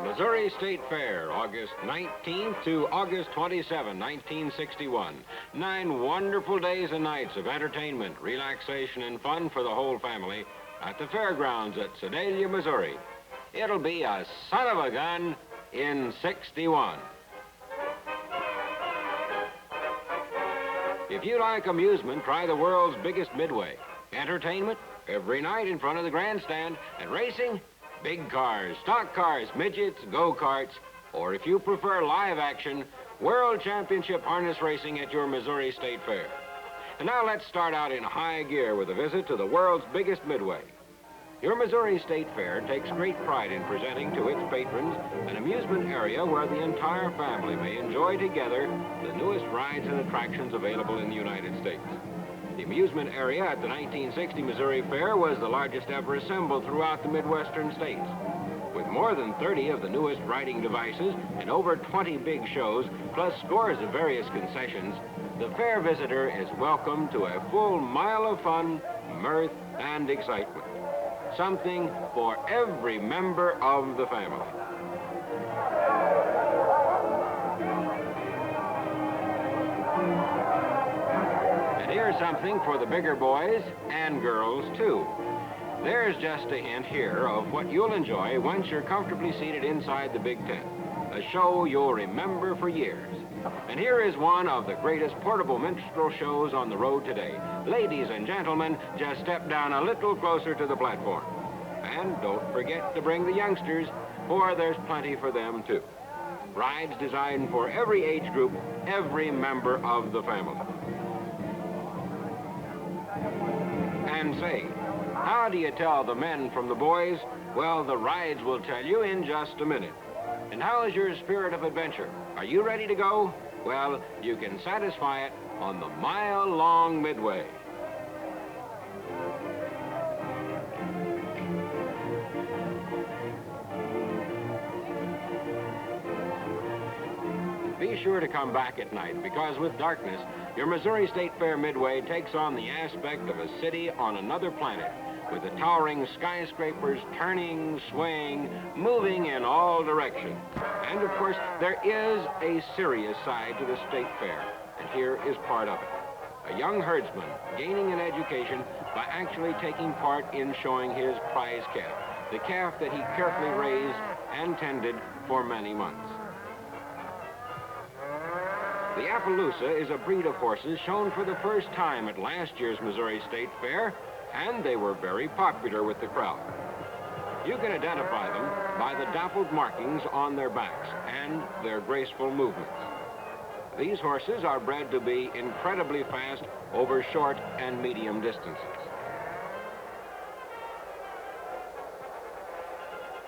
Missouri State Fair, August 19th to August 27, 1961. 9 wonderful days and nights of entertainment, relaxation, and fun for the whole family at the fairgrounds at Sedalia, Missouri. It'll be a son of a gun in 61. If you like amusement, try the world's biggest Midway. Entertainment every night in front of the grandstand, and racing, big cars, stock cars, midgets, go-karts, or if you prefer live action, World Championship harness racing at your Missouri State Fair. And now let's start out in high gear with a visit to the world's biggest Midway. Your Missouri State Fair takes great pride in presenting to its patrons an amusement area where the entire family may enjoy together the newest rides and attractions available in the United States. The amusement area at the 1960 Missouri Fair was the largest ever assembled throughout the Midwestern states. With more than 30 of the newest riding devices and over 20 big shows, plus scores of various concessions, the fair visitor is welcome to a full mile of fun, mirth, and excitement. Something for every member of the family. And here's something for the bigger boys and girls, too. There's just a hint here of what you'll enjoy once you're comfortably seated inside the big tent, a show you'll remember for years. And here is one of the greatest portable minstrel shows on the road today. Ladies and gentlemen, just step down a little closer to the platform. And don't forget to bring the youngsters, for there's plenty for them, too. Rides designed for every age group, every member of the family. And say, how do you tell the men from the boys? Well, the rides will tell you in just a minute. And how is your spirit of adventure? Are you ready to go? Well, you can satisfy it on the mile-long Midway. Be sure to come back at night, because with darkness, your Missouri State Fair Midway takes on the aspect of a city on another planet, with the towering skyscrapers turning, swaying, moving in all directions. And of course, there is a serious side to the State Fair, and here is part of it. A young herdsman gaining an education by actually taking part in showing his prize calf, the calf that he carefully raised and tended for many months. The Appaloosa is a breed of horses shown for the first time at last year's Missouri State Fair, and they were very popular with the crowd. You can identify them by the dappled markings on their backs and their graceful movements. These horses are bred to be incredibly fast over short and medium distances.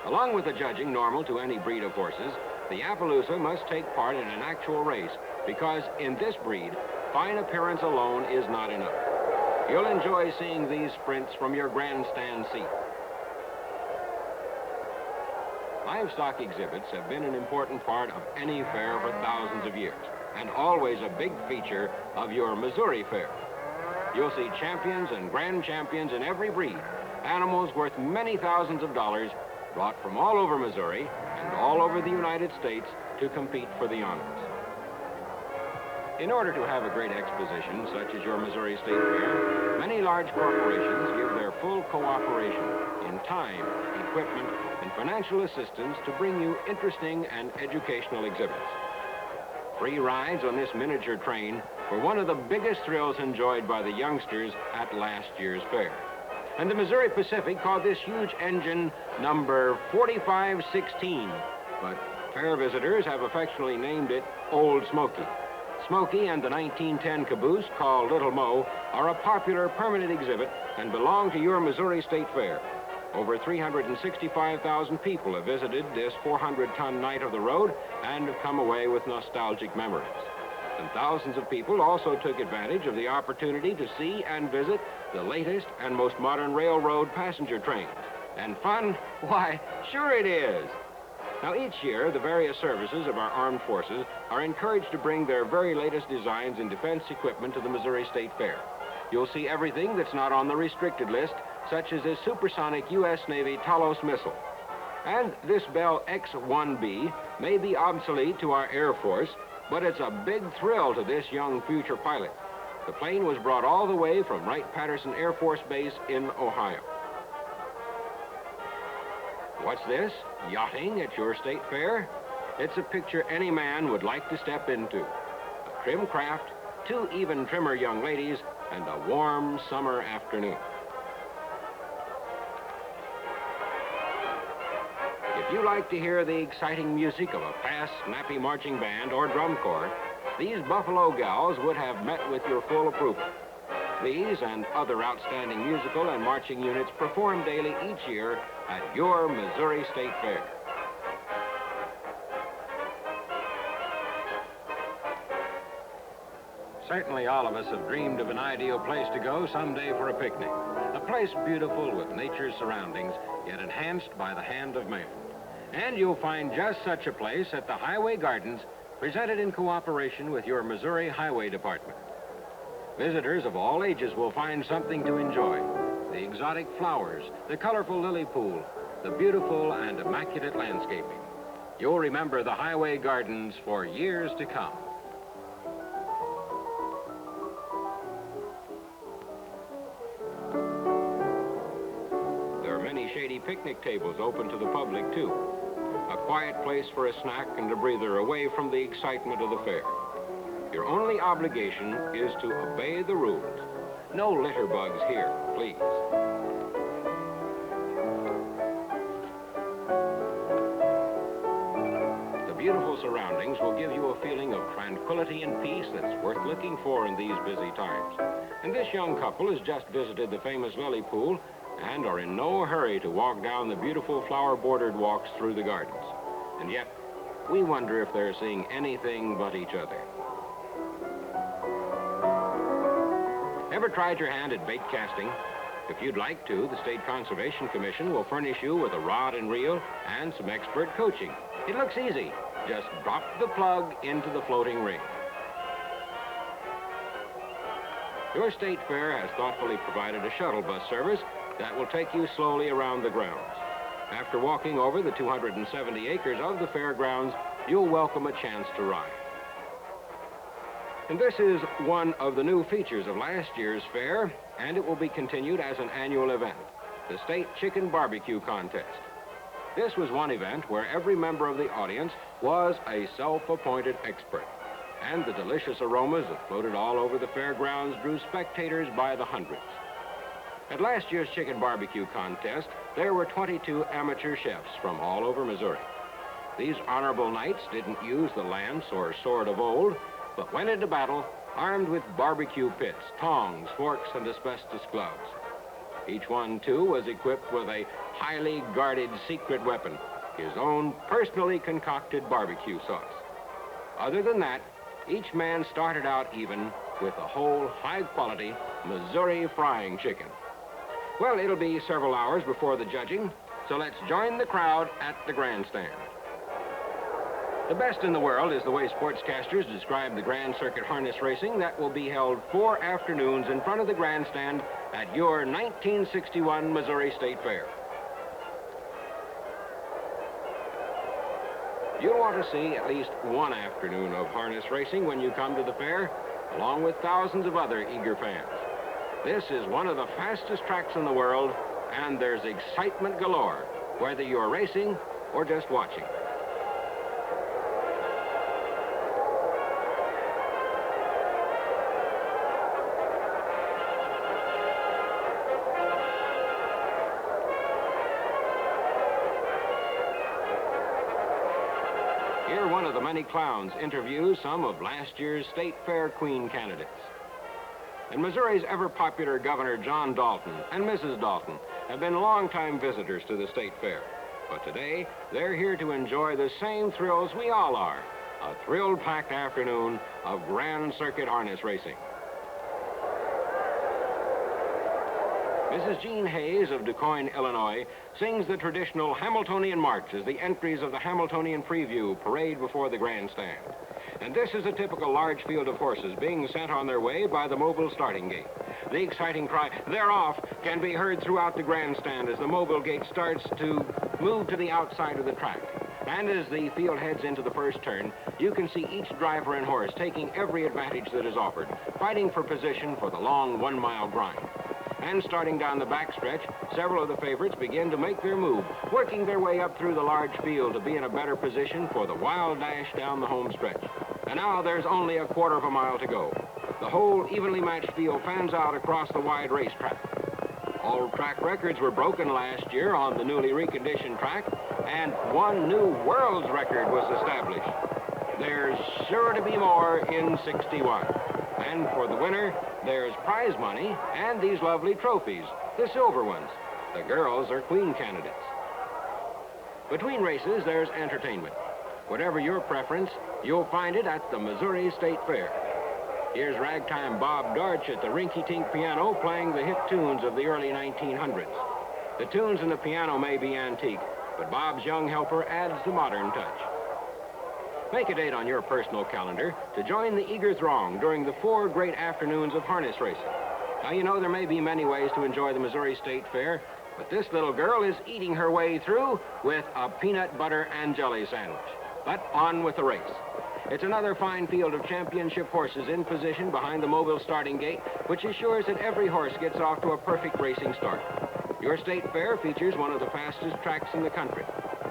Along with the judging normal to any breed of horses, the Appaloosa must take part in an actual race, because in this breed, fine appearance alone is not enough. You'll enjoy seeing these sprints from your grandstand seat. Livestock exhibits have been an important part of any fair for thousands of years, and always a big feature of your Missouri Fair. You'll see champions and grand champions in every breed, animals worth many thousands of dollars, brought from all over Missouri and all over the United States to compete for the honors. In order to have a great exposition, such as your Missouri State Fair, many large corporations give their full cooperation in time, equipment, and financial assistance to bring you interesting and educational exhibits. Free rides on this miniature train were one of the biggest thrills enjoyed by the youngsters at last year's fair. And the Missouri Pacific called this huge engine number 4516, but fair visitors have affectionately named it Old Smoky. Smoky and the 1910 caboose, called Little Mo, are a popular permanent exhibit and belong to your Missouri State Fair. Over 365,000 people have visited this 400-ton night of the road and have come away with nostalgic memories. And thousands of people also took advantage of the opportunity to see and visit the latest and most modern railroad passenger trains. And fun? Why, sure it is. Now, each year, the various services of our armed forces are encouraged to bring their very latest designs in defense equipment to the Missouri State Fair. You'll see everything that's not on the restricted list, such as this supersonic U.S. Navy Talos missile. And this Bell X-1B may be obsolete to our Air Force, but it's a big thrill to this young future pilot. The plane was brought all the way from Wright-Patterson Air Force Base in Ohio. What's this? Yachting at your state fair? It's a picture any man would like to step into. A trim craft, 2 even trimmer young ladies, and a warm summer afternoon. If you like to hear the exciting music of a fast, snappy marching band or drum corps, these Buffalo gals would have met with your full approval. These and other outstanding musical and marching units perform daily each year at your Missouri State Fair. Certainly all of us have dreamed of an ideal place to go someday for a picnic. A place beautiful with nature's surroundings, yet enhanced by the hand of man. And you'll find just such a place at the Highway Gardens, presented in cooperation with your Missouri Highway Department. Visitors of all ages will find something to enjoy. The exotic flowers, the colorful lily pool, the beautiful and immaculate landscaping. You'll remember the Highway Gardens for years to come. There are many shady picnic tables open to the public, too. A quiet place for a snack and a breather away from the excitement of the fair. Your only obligation is to obey the rules. No litter bugs here, please. The beautiful surroundings will give you a feeling of tranquility and peace that's worth looking for in these busy times. And this young couple has just visited the famous lily pool and are in no hurry to walk down the beautiful flower-bordered walks through the gardens. And yet, we wonder if they're seeing anything but each other. Ever tried your hand at bait casting? If you'd like to, the State Conservation Commission will furnish you with a rod and reel and some expert coaching. It looks easy. Just drop the plug into the floating ring. Your state fair has thoughtfully provided a shuttle bus service that will take you slowly around the grounds. After walking over the 270 acres of the fairgrounds, you'll welcome a chance to ride. And this is one of the new features of last year's fair, and it will be continued as an annual event, the State Chicken Barbecue Contest. This was one event where every member of the audience was a self-appointed expert, and the delicious aromas that floated all over the fairgrounds drew spectators by the hundreds. At last year's Chicken Barbecue Contest, there were 22 amateur chefs from all over Missouri. These honorable knights didn't use the lance or sword of old, but went into battle armed with barbecue pits, tongs, forks, and asbestos gloves. Each one, too, was equipped with a highly guarded secret weapon, his own personally concocted barbecue sauce. Other than that, each man started out even with a whole high-quality Missouri frying chicken. Well, it'll be several hours before the judging, so let's join the crowd at the grandstand. The best in the world is the way sportscasters describe the Grand Circuit harness racing that will be held 4 afternoons in front of the grandstand at your 1961 Missouri State Fair. You'll want to see at least one afternoon of harness racing when you come to the fair, along with thousands of other eager fans. This is one of the fastest tracks in the world, and there's excitement galore, whether you're racing or just watching. Here, one of the many clowns interviews some of last year's State Fair Queen candidates. And Missouri's ever-popular Governor John Dalton and Mrs. Dalton have been longtime visitors to the State Fair. But today, they're here to enjoy the same thrills we all are, a thrill-packed afternoon of Grand Circuit harness racing. Mrs. Jeanne Hayes of DuQuoin, Illinois, sings the traditional Hamiltonian March as the entries of the Hamiltonian Preview parade before the grandstand. And this is a typical large field of horses being sent on their way by the mobile starting gate. The exciting cry, "They're off," can be heard throughout the grandstand as the mobile gate starts to move to the outside of the track. And as the field heads into the first turn, you can see each driver and horse taking every advantage that is offered, fighting for position for the long 1-mile grind. And starting down the backstretch, several of the favorites begin to make their move, working their way up through the large field to be in a better position for the wild dash down the home stretch. And now there's only a 1/4 mile to go. The whole evenly matched field fans out across the wide racetrack. All track records were broken last year on the newly reconditioned track, and one new world's record was established. There's sure to be more in 61. And for the winner, there's prize money and these lovely trophies, the silver ones. The girls are queen candidates. Between races, there's entertainment. Whatever your preference, you'll find it at the Missouri State Fair. Here's ragtime Bob Darch at the rinky-tink piano playing the hit tunes of the early 1900s. The tunes in the piano may be antique, but Bob's young helper adds the modern touch. Make a date on your personal calendar to join the eager throng during the 4 great afternoons of harness racing. Now, you know there may be many ways to enjoy the Missouri State Fair, but this little girl is eating her way through with a peanut butter and jelly sandwich. But on with the race. It's another fine field of championship horses in position behind the mobile starting gate, which assures that every horse gets off to a perfect racing start. Your state fair features one of the fastest tracks in the country.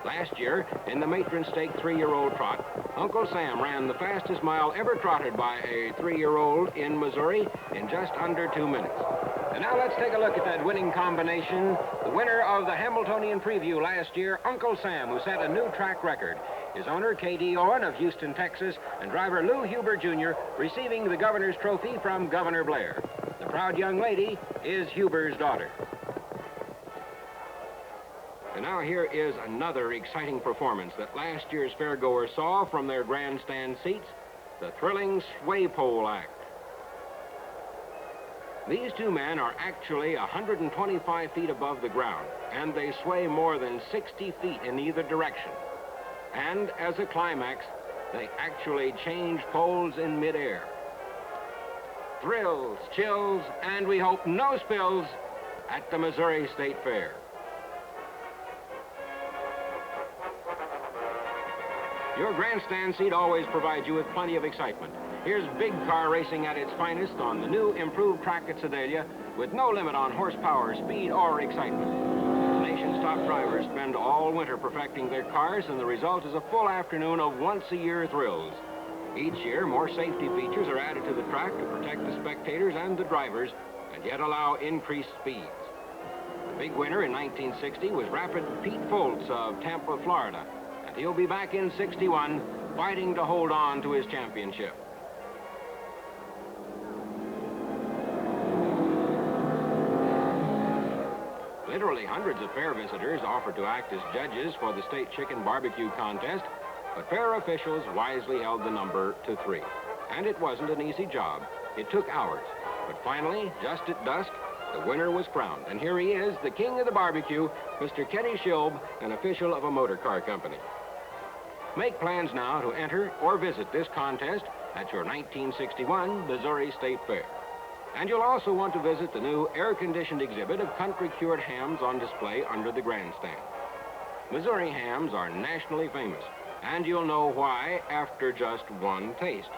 Last year, in the Matron Stake 3-year-old trot, Uncle Sam ran the fastest mile ever trotted by a 3-year-old in Missouri in just under 2 minutes. And now let's take a look at that winning combination. The winner of the Hamiltonian Preview last year, Uncle Sam, who set a new track record. His owner, K.D. Owen of Houston, Texas, and driver Lou Huber Jr. receiving the governor's trophy from Governor Blair. The proud young lady is Huber's daughter. And now here is another exciting performance that last year's fairgoers saw from their grandstand seats, the thrilling Sway Pole Act. These two men are actually 125 feet above the ground, and they sway more than 60 feet in either direction. And as a climax, they actually change poles in midair. Thrills, chills, and we hope no spills at the Missouri State Fair. Your grandstand seat always provides you with plenty of excitement. Here's big car racing at its finest on the new improved track at Sedalia with no limit on horsepower, speed, or excitement. The nation's top drivers spend all winter perfecting their cars, and the result is a full afternoon of once-a-year thrills. Each year, more safety features are added to the track to protect the spectators and the drivers, and yet allow increased speeds. The big winner in 1960 was Rapid Pete Foltz of Tampa, Florida, and he'll be back in 61, fighting to hold on to his championship. Literally hundreds of fair visitors offered to act as judges for the state chicken barbecue contest, but fair officials wisely held the number to 3. And it wasn't an easy job. It took hours. But finally, just at dusk, the winner was crowned. And here he is, the king of the barbecue, Mr. Kenny Shilb, an official of a motor car company. Make plans now to enter or visit this contest at your 1961 Missouri State Fair. And you'll also want to visit the new air-conditioned exhibit of country-cured hams on display under the grandstand. Missouri hams are nationally famous, and you'll know why after just one taste.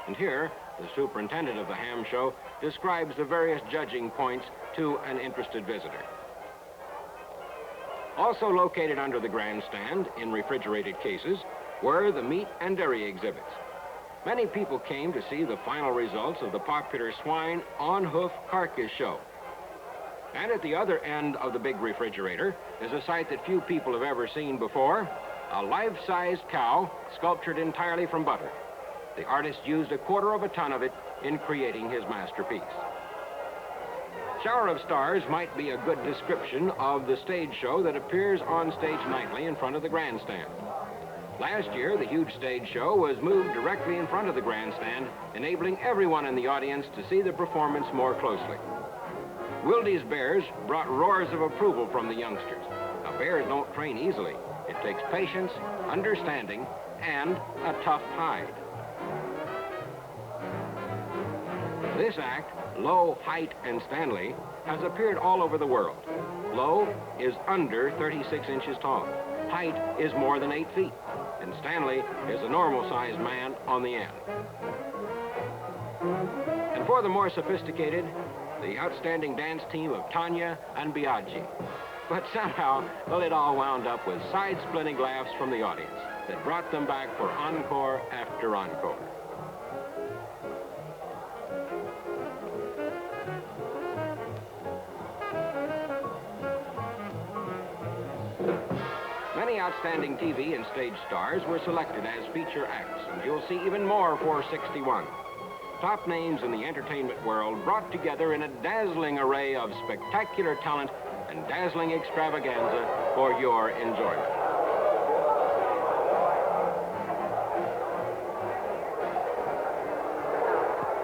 And here, the superintendent of the ham show describes the various judging points to an interested visitor. Also located under the grandstand in refrigerated cases were the meat and dairy exhibits. Many people came to see the final results of the popular swine on-hoof carcass show. And at the other end of the big refrigerator is a sight that few people have ever seen before, a life-sized cow sculptured entirely from butter. The artist used 1/4 ton of it in creating his masterpiece. Shower of Stars might be a good description of the stage show that appears on stage nightly in front of the grandstand. Last year, the huge stage show was moved directly in front of the grandstand, enabling everyone in the audience to see the performance more closely. Wilde's Bears brought roars of approval from the youngsters. Now, bears don't train easily. It takes patience, understanding, and a tough hide. This act, Low, Height, and Stanley, has appeared all over the world. Low is under 36 inches tall. Height is more than 8 feet. And Stanley is a normal-sized man on the end. And for the more sophisticated, the outstanding dance team of Tanya and Biaggi. But somehow, well, it all wound up with side-splitting laughs from the audience that brought them back for encore after encore. Many outstanding TV and stage stars were selected as feature acts, and you'll see even more for 61. Top names in the entertainment world brought together in a dazzling array of spectacular talent and dazzling extravaganza for your enjoyment.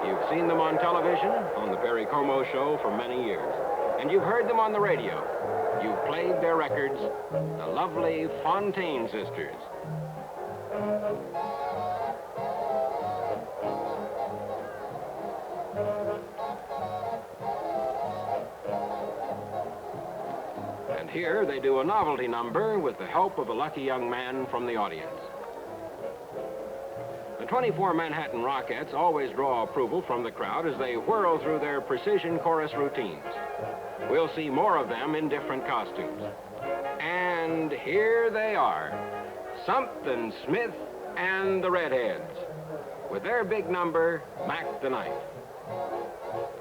You've seen them on television, on the Perry Como show for many years, and you've heard them on the radio. You've played their records, the lovely Fontane Sisters. And here they do a novelty number with the help of a lucky young man from the audience. The 24 Manhattan Rockettes always draw approval from the crowd as they whirl through their precision chorus routines. We'll see more of them in different costumes. And here they are, Somethin Smith and the Redheads, with their big number, Mac the Knife.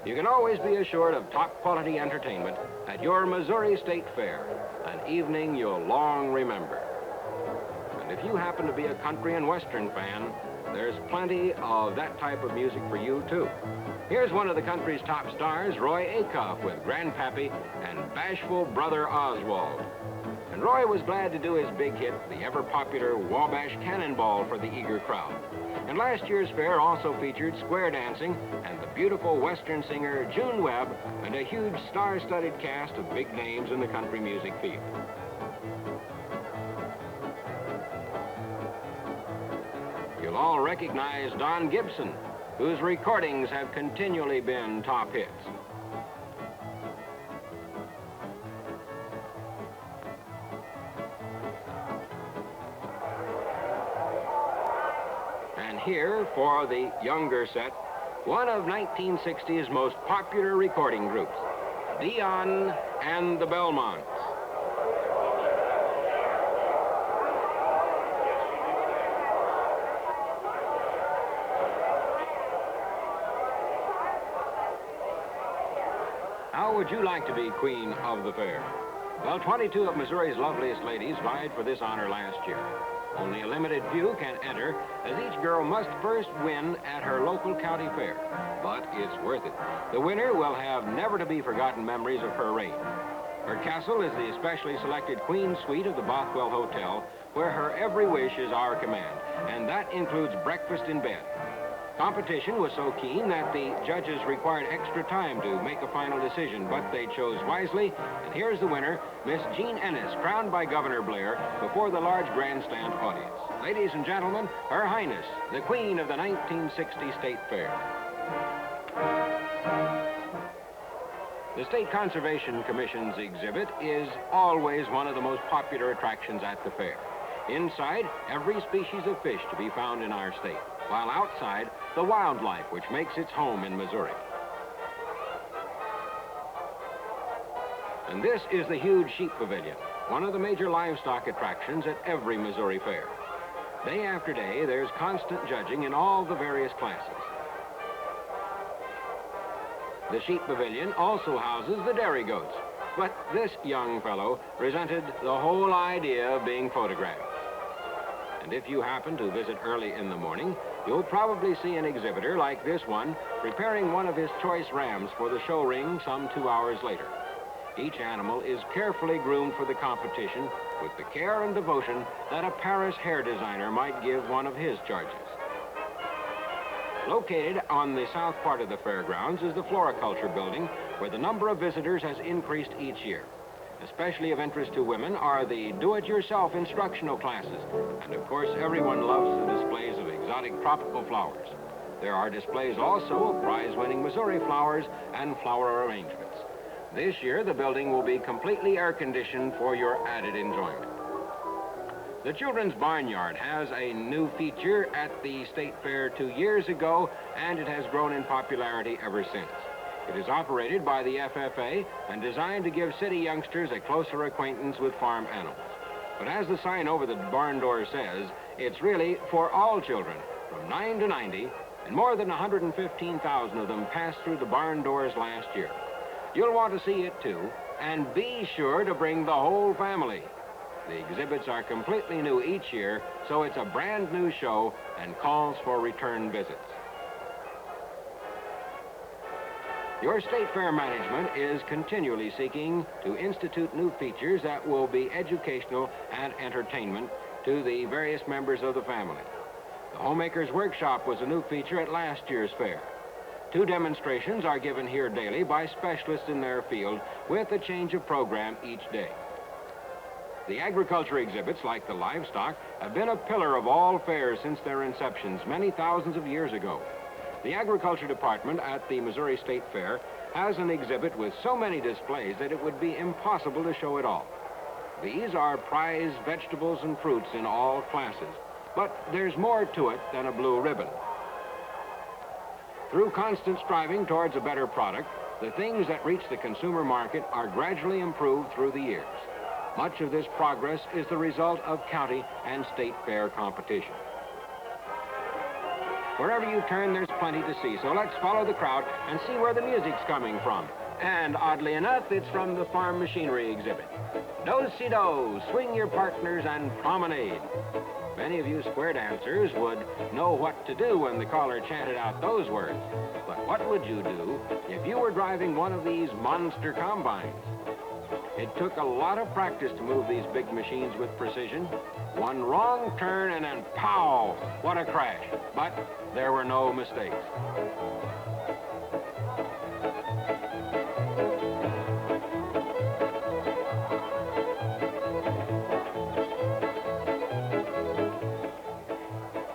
You can always be assured of top-quality entertainment at your Missouri State Fair, an evening you'll long remember. And if you happen to be a country and western fan, there's plenty of that type of music for you, too. Here's one of the country's top stars, Roy Acuff, with Grandpappy and bashful brother Oswald. And Roy was glad to do his big hit, the ever-popular Wabash Cannonball, for the eager crowd. And last year's fair also featured square dancing and the beautiful western singer June Webb and a huge star-studded cast of big names in the country music field. You'll all recognize Don Gibson, whose recordings have continually been top hits. And here, for the younger set, one of 1960's most popular recording groups, Dion and the Belmonts. How would you like to be queen of the fair? Well, 22 of Missouri's loveliest ladies vied for this honor last year. Only a limited few can enter, as each girl must first win at her local county fair. But it's worth it. The winner will have never-to-be-forgotten memories of her reign. Her castle is the specially selected Queen's Suite of the Bothwell Hotel, where her every wish is our command, and that includes breakfast in bed. Competition was so keen that the judges required extra time to make a final decision, but they chose wisely, and here's the winner, Miss Jeanne Ennis, crowned by Governor Blair before the large grandstand audience. Ladies and gentlemen, Her Highness, the Queen of the 1960 State Fair. The State Conservation Commission's exhibit is always one of the most popular attractions at the fair. Inside, every species of fish to be found in our state, while outside, the wildlife which makes its home in Missouri. And this is the huge sheep pavilion, one of the major livestock attractions at every Missouri fair. Day after day, there's constant judging in all the various classes. The sheep pavilion also houses the dairy goats, but this young fellow resented the whole idea of being photographed. And if you happen to visit early in the morning, you'll probably see an exhibitor like this one preparing one of his choice rams for the show ring some 2 hours later. Each animal is carefully groomed for the competition with the care and devotion that a Paris hair designer might give one of his charges. Located on the south part of the fairgrounds is the Floriculture Building, where the number of visitors has increased each year. Especially of interest to women are the do-it-yourself instructional classes. And of course, everyone loves the displays of exotic tropical flowers. There are displays also of prize-winning Missouri flowers and flower arrangements. This year, the building will be completely air-conditioned for your added enjoyment. The Children's Barnyard has a new feature at the State Fair 2 years ago, and it has grown in popularity ever since. It is operated by the FFA and designed to give city youngsters a closer acquaintance with farm animals. But as the sign over the barn door says, it's really for all children, from 9 to 90, and more than 115,000 of them passed through the barn doors last year. You'll want to see it too, and be sure to bring the whole family. The exhibits are completely new each year, so it's a brand new show and calls for return visits. Your State Fair management is continually seeking to institute new features that will be educational and entertainment to the various members of the family. The Homemakers Workshop was a new feature at last year's fair. 2 demonstrations are given here daily by specialists in their field with a change of program each day. The agriculture exhibits, like the livestock, have been a pillar of all fairs since their inceptions many thousands of years ago. The Agriculture Department at the Missouri State Fair has an exhibit with so many displays that it would be impossible to show it all. These are prized vegetables and fruits in all classes, but there's more to it than a blue ribbon. Through constant striving towards a better product, the things that reach the consumer market are gradually improved through the years. Much of this progress is the result of county and state fair competition. Wherever you turn, there's plenty to see, so let's follow the crowd and see where the music's coming from. And oddly enough, it's from the farm machinery exhibit. Do-si-do, swing your partners and promenade. Many of you square dancers would know what to do when the caller chanted out those words. But what would you do if you were driving one of these monster combines? It took a lot of practice to move these big machines with precision. One wrong turn and then pow, what a crash. But there were no mistakes.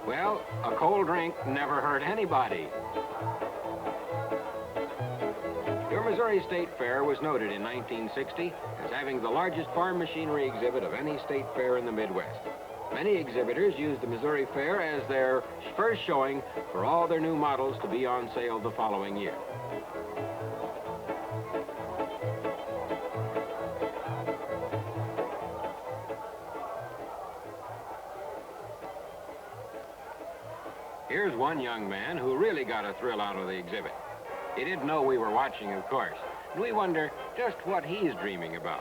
Well, a cold drink never hurt anybody. Your Missouri State Fair was noted in 1960 as having the largest farm machinery exhibit of any state fair in the Midwest. Many exhibitors used the Missouri Fair as their first showing for all their new models to be on sale the following year. Here's one young man who really got a thrill out of the exhibit. He didn't know we were watching, of course, and we wonder just what he's dreaming about.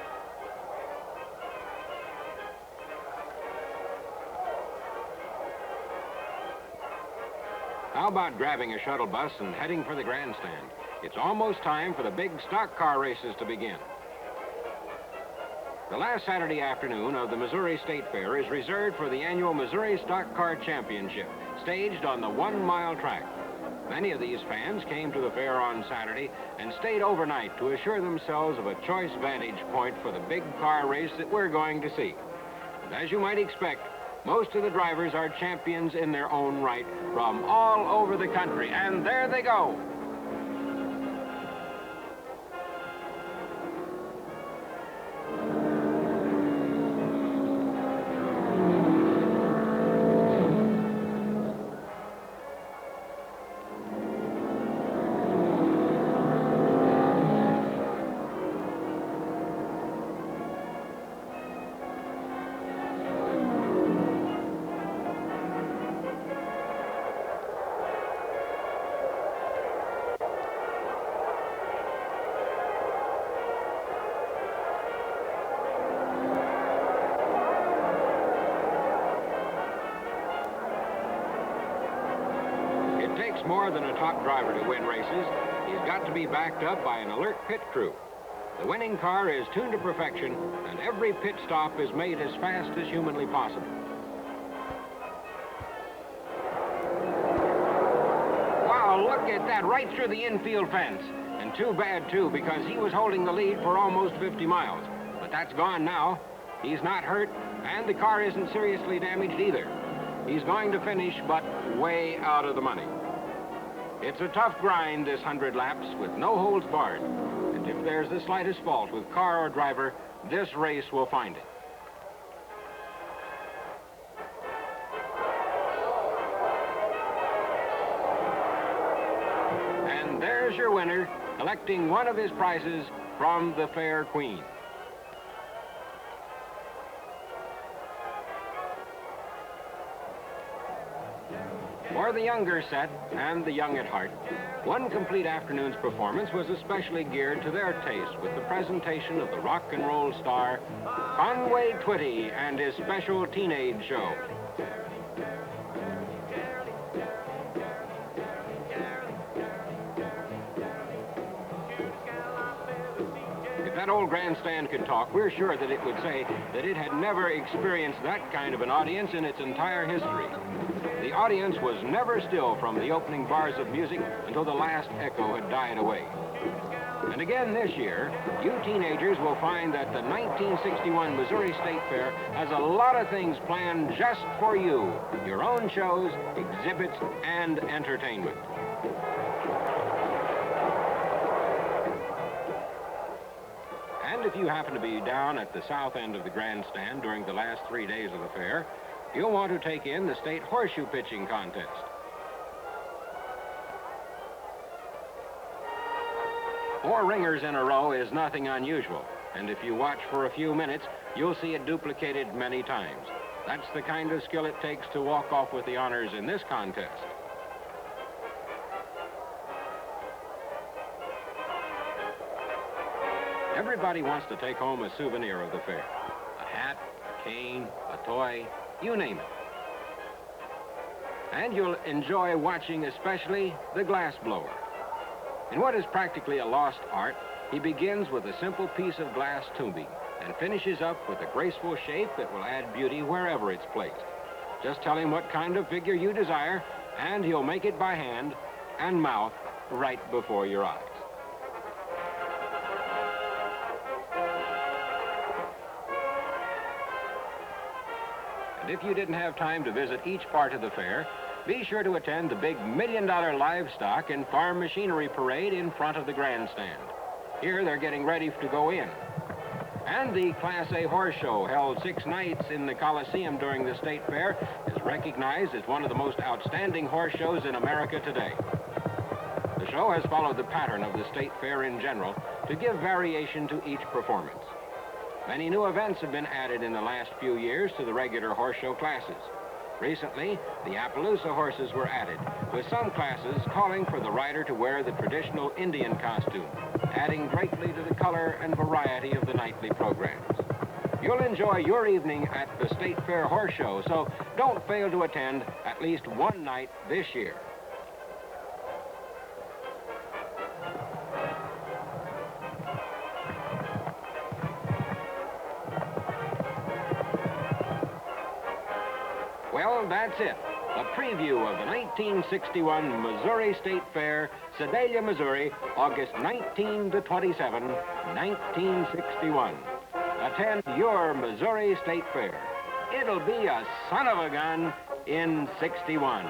How about grabbing a shuttle bus and heading for the Grandstand? It's almost time for the big stock car races to begin. The last Saturday afternoon of the Missouri State Fair is reserved for the annual Missouri Stock Car Championship, staged on the 1-mile track. Many of these fans came to the fair on Saturday and stayed overnight to assure themselves of a choice vantage point for the big car race that we're going to see. And as you might expect, most of the drivers are champions in their own right from all over the country, and there they go. More than a top driver to win races. He's got to be backed up by an alert pit crew. The winning car is tuned to perfection, and every pit stop is made as fast as humanly possible. Wow, look at that, right through the infield fence. And too bad, too, because he was holding the lead for almost 50 miles. But that's gone now. He's not hurt, and the car isn't seriously damaged either. He's going to finish, but way out of the money. It's a tough grind, this 100 laps, with no holds barred. And if there's the slightest fault with car or driver, this race will find it. And there's your winner, collecting one of his prizes from the Fair Queen. For the younger set and the young at heart, one complete afternoon's performance was especially geared to their taste with the presentation of the rock and roll star Conway Twitty and his special teenage show. If that old grandstand could talk, we're sure that it would say that it had never experienced that kind of an audience in its entire history. The audience was never still from the opening bars of music until the last echo had died away. And again this year, you teenagers will find that the 1961 Missouri State Fair has a lot of things planned just for you. Your own shows, exhibits, and entertainment. And if you happen to be down at the south end of the grandstand during the last 3 days of the fair, you'll want to take in the state horseshoe pitching contest. Four ringers in a row is nothing unusual, and if you watch for a few minutes, you'll see it duplicated many times. That's the kind of skill it takes to walk off with the honors in this contest. Everybody wants to take home a souvenir of the fair. A hat, a cane, a toy, you name it. And you'll enjoy watching especially the glass blower. In what is practically a lost art, he begins with a simple piece of glass tubing and finishes up with a graceful shape that will add beauty wherever it's placed. Just tell him what kind of figure you desire, and he'll make it by hand and mouth right before your eyes. And if you didn't have time to visit each part of the fair, be sure to attend the big $1 million livestock and farm machinery parade in front of the grandstand. Here they're getting ready to go in. And the Class A horse show, held 6 nights in the Coliseum during the State Fair, is recognized as one of the most outstanding horse shows in America today. The show has followed the pattern of the State Fair in general to give variation to each performance. Many new events have been added in the last few years to the regular horse show classes. Recently, the Appaloosa horses were added, with some classes calling for the rider to wear the traditional Indian costume, adding greatly to the color and variety of the nightly programs. You'll enjoy your evening at the State Fair Horse Show, so don't fail to attend at least one night this year. Well, that's it. A preview of the 1961 Missouri State Fair, Sedalia, Missouri, August 19 to 27, 1961. Attend your Missouri State Fair. It'll be a son of a gun in 61.